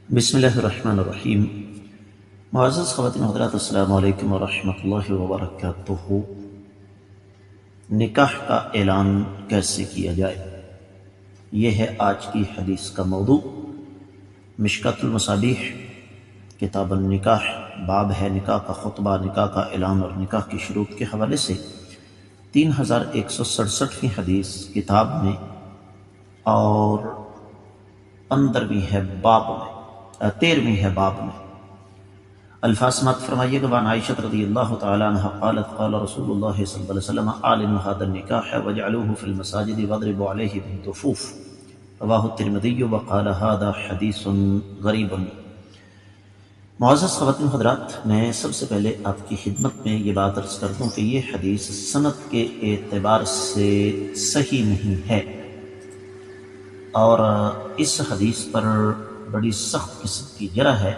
بسم اللہ الرحمن الرحیم۔ معزز خواتین حضرات، السلام علیکم ورحمۃ اللہ وبرکاتہ۔ نکاح کا اعلان کیسے کیا جائے، یہ ہے آج کی حدیث کا موضوع۔ مشکاۃ المصابیح کتاب النکاح باب ہے نکاح کا خطبہ، نکاح کا اعلان اور نکاح کی شروط کے حوالے سے 3167ویں حدیث کتاب میں اور 15ویں ہے باب میں، 13ویں ہے باب میں۔ الفاظ سماعت فرمائیے گا۔ وعن عائشہ رضی اللہ تعالی عنہ قالت قال رسول اللہ صلی اللہ علیہ وسلم اعلنوا هذا النکاح واجعلوه في المساجد واضربوا عليه بالدفوف، رواہ الترمذی وقال هذا حدیث غریب۔ معزز خواتین حضرات، میں سب سے پہلے آپ کی خدمت میں یہ بات عرض کر دوں کہ یہ حدیث سند کے اعتبار سے صحیح نہیں ہے، اور اس حدیث پر بڑی سخت قسم کی جرح ہے،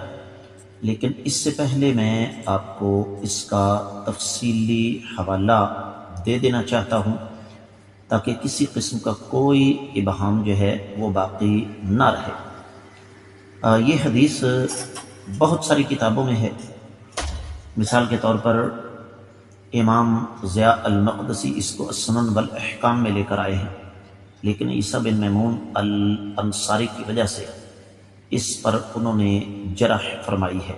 لیکن اس سے پہلے میں آپ کو اس کا تفصیلی حوالہ دے دینا چاہتا ہوں تاکہ کسی قسم کا کوئی ابہام جو ہے وہ باقی نہ رہے۔ یہ حدیث بہت ساری کتابوں میں ہے۔ مثال کے طور پر امام ضیاء المقدسی اس کو السنن والاحکام میں لے کر آئے ہیں، لیکن عیسیٰ بن میمون الانصاری کی وجہ سے اس پر انہوں نے جرح فرمائی ہے۔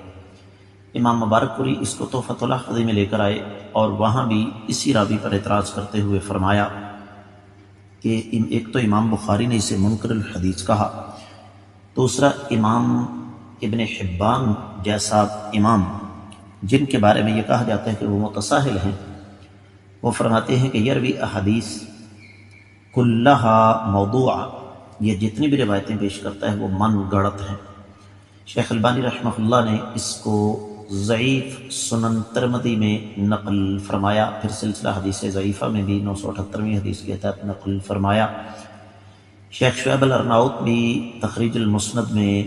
امام مبارک پوری اس کو تحفۃ الاحفظی میں لے کر آئے اور وہاں بھی اسی راوی پر اعتراض کرتے ہوئے فرمایا کہ ایک تو امام بخاری نے اسے منکر الحدیث کہا، دوسرا امام ابن حبان جیسا امام جن کے بارے میں یہ کہا جاتا ہے کہ وہ متساہل ہیں، وہ فرماتے ہیں کہ یروی احادیث کلہا موضوع، یہ جتنی بھی روایتیں پیش کرتا ہے وہ من گڑت ہیں۔ شیخ البانی رحمہ اللہ نے اس کو ضعیف سنن ترمذی میں نقل فرمایا، پھر سلسلہ حدیث ضعیفہ میں بھی 978ویں حدیث کے تحت نقل فرمایا۔ شیخ شعیب الارناؤط بھی تخریج المسند میں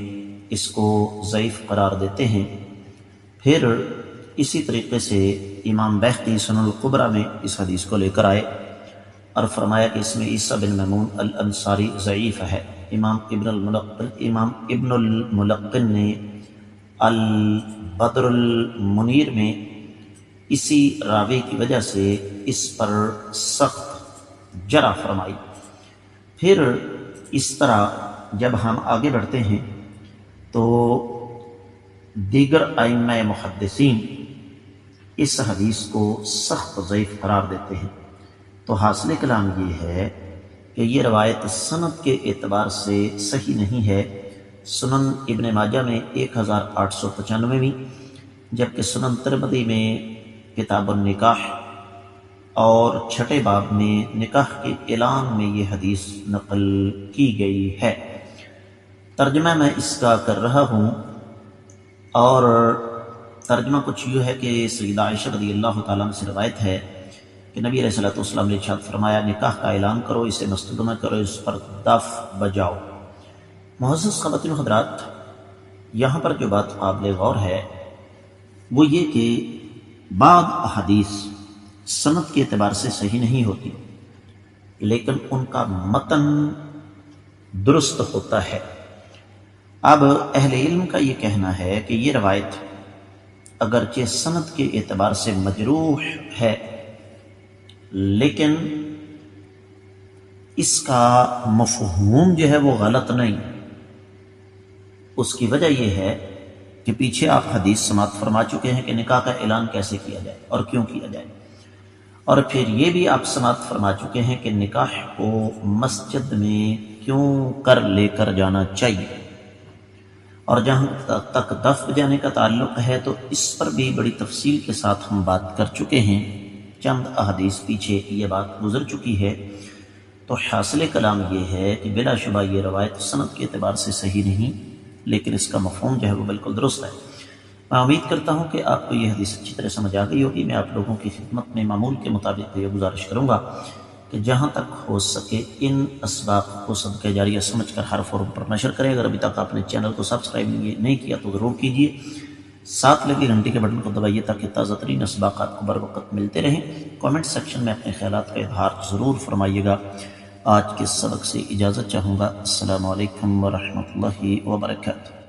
اس کو ضعیف قرار دیتے ہیں۔ پھر اسی طریقے سے امام بیہقی سنن الکبریٰ میں اس حدیث کو لے کر آئے اور فرمایا کہ اس میں عیسیٰ بن میمون الانصاری ضعیف ہے۔ امام ابن الملقن نے البدر المنیر میں اسی راوی کی وجہ سے اس پر سخت جرح فرمائی۔ پھر اس طرح جب ہم آگے بڑھتے ہیں تو دیگر ائمہ محدثین اس حدیث کو سخت ضعیف قرار دیتے ہیں۔ تو حاصل کلام یہ ہے کہ یہ روایت سند کے اعتبار سے صحیح نہیں ہے۔ سنن ابن ماجہ میں 1895ویں، جبکہ سنن ترمذی میں کتاب النکاح اور 6 باب میں نکاح کے اعلان میں یہ حدیث نقل کی گئی ہے۔ ترجمہ میں اس کا کر رہا ہوں، اور ترجمہ کچھ یوں ہے کہ سیدہ عائشہ رضی اللہ تعالیٰ عنہ سے روایت ہے کہ نبی علیہ السلام نے ارشاد فرمایا، نکاح کا اعلان کرو، اسے مسجدوں میں کرو، اس پر دف بجاؤ۔ معزز خواتین و حضرات، یہاں پر جو بات قابل غور ہے وہ یہ کہ بعض احادیث سند کے اعتبار سے صحیح نہیں ہوتی، لیکن ان کا متن درست ہوتا ہے۔ اب اہل علم کا یہ کہنا ہے کہ یہ روایت اگرچہ سند کے اعتبار سے مجروح ہے، لیکن اس کا مفہوم جو ہے وہ غلط نہیں۔ اس کی وجہ یہ ہے کہ پیچھے آپ حدیث سماعت فرما چکے ہیں کہ نکاح کا اعلان کیسے کیا جائے اور کیوں کیا جائے، اور پھر یہ بھی آپ سماعت فرما چکے ہیں کہ نکاح کو مسجد میں کیوں کر لے کر جانا چاہیے۔ اور جہاں تک دف بجانے کا تعلق ہے تو اس پر بھی بڑی تفصیل کے ساتھ ہم بات کر چکے ہیں، چند احادیث پیچھے یہ بات گزر چکی ہے۔ تو حاصل کلام یہ ہے کہ بلا شبہ یہ روایت سند کے اعتبار سے صحیح نہیں، لیکن اس کا مفہوم جو ہے وہ بالکل درست ہے۔ میں امید کرتا ہوں کہ آپ کو یہ حدیث اچھی طرح سمجھ آ گئی ہوگی۔ میں آپ لوگوں کی خدمت میں معمول کے مطابق یہ گزارش کروں گا کہ جہاں تک ہو سکے ان اسباق کو صدقہ جاریہ سمجھ کر ہر فورم پر نشر کریں۔ اگر ابھی تک آپ نے چینل کو سبسکرائب نہیں کیا تو ضرور کیجیے، ساتھ لگے گھنٹی کے بٹن کو دبائیے تاکہ تازہ ترین اسباقات کو بر وقت ملتے رہیں۔ کامنٹ سیکشن میں اپنے خیالات کا اظہار ضرور فرمائیے گا۔ آج کے سبق سے اجازت چاہوں گا۔ السلام علیکم ورحمۃ اللہ وبرکاتہ۔